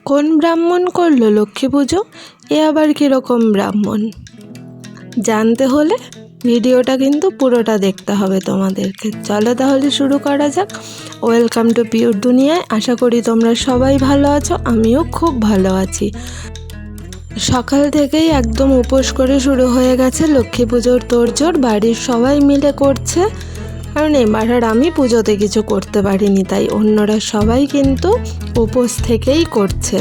কোন ব্রাহ্মণ করলো লক্ষ্মী পুজো? এ আবার কীরকম ব্রাহ্মণ? জানতে হলে ভিডিওটা কিন্তু পুরোটা দেখতে হবে তোমাদেরকে। চলো তাহলে শুরু করা যাক। ওয়েলকাম টু পিওর দুনিয়ায়। আশা করি তোমরা সবাই ভালো আছো, আমিও খুব ভালো আছি। সকাল থেকেই একদম উপোস করে শুরু হয়ে গেছে লক্ষ্মী পুজোর তোড়জোড়। বাড়ির সবাই মিলে করছে, কারণ এবার আর আমি পুজোতে কিছু করতে পারিনি, তাই অন্যরা সবাই কিন্তু উপোস থেকেই করছে।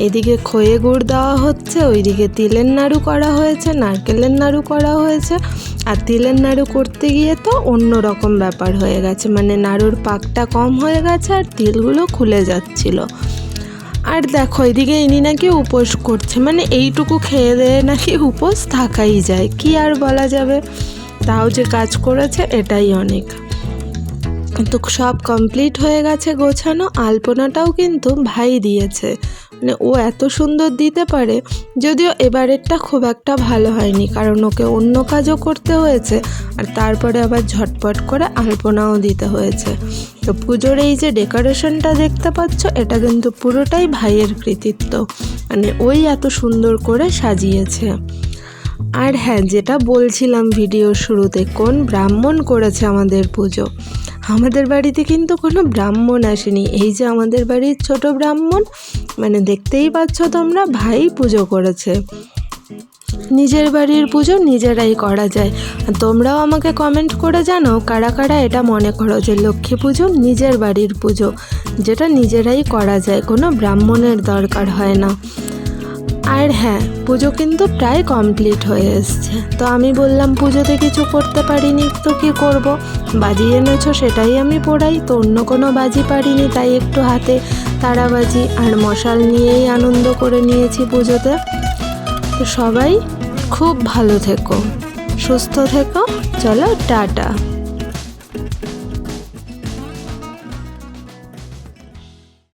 এদিকে খয়ে গুড় দেওয়া হচ্ছে, ওইদিকে তিলের নাড়ু করা হয়েছে, নারকেলের নাড়ু করা হয়েছে। আর তিলের নাড়ু করতে গিয়ে তো অন্য রকম ব্যাপার হয়ে গেছে, মানে নাড়ুর পাকটা কম হয়ে গেছে আর তিলগুলো খুলে যাচ্ছিল। আর দেখো এদিকে ইনি নাকি উপোস করছে, মানে এইটুকু খেয়ে দেয়ে নাকি উপোস থাকাই যায়, কি আর বলা যাবে। তাও যে কাজ করেছে এটাই অনেক। তো সব কমপ্লিট হয়ে গেছে গোছানো। আলপনাটাও কিন্তু ভাই দিয়েছে, মানে ও এত সুন্দর দিতে পারে। যদিও এবারেরটা খুব একটা ভালো হয়নি, কারণ ওকে অন্য কাজও করতে হয়েছে আর তারপরে আবার ঝটপট করে আলপনাও দিতে হয়েছে। তো পুজোর এই যে ডেকোরেশনটা দেখতে পাচ্ছ, এটা কিন্তু পুরোটাই ভাইয়ের কৃতিত্ব, মানে ওই এত সুন্দর করে সাজিয়েছে। আর হ্যাঁ, যেটা বলছিলাম ভিডিওর শুরুতে, কোন ব্রাহ্মণ করেছে আমাদের পুজো? আমাদের বাড়িতে কিন্তু কোনো ব্রাহ্মণ আসেনি। এই যে আমাদের বাড়ির ছোট ব্রাহ্মণ, মানে দেখতেই পাচ্ছ তোমরা, ভাই পুজো করেছে। নিজের বাড়ির পুজো নিজেরাই করা যায়। তোমরাও আমাকে কমেন্ট করে জানাও কারা কারা এটা মনে করো যে লক্ষ্মী পুজো নিজের বাড়ির পুজো, যেটা নিজেরাই করা যায়, কোনো ব্রাহ্মণের দরকার হয় না। আর হ্যাঁ, পুজো কিন্তু প্রায় কমপ্লিট হয়ে এসছে। তো আমি বললাম পুজোতে কিছু করতে পারিনি, তো কি করব, বাজি এনেছো সেটাই আমি পোড়াই। তো অন্য কোনো বাজি পারিনি, তাই একটু হাতে তারাবাজি আর মশাল নিয়েই আনন্দ করে নিয়েছি পুজোতে। তো সবাই খুব ভালো থেকো, সুস্থ থেকো। চলো টাটা।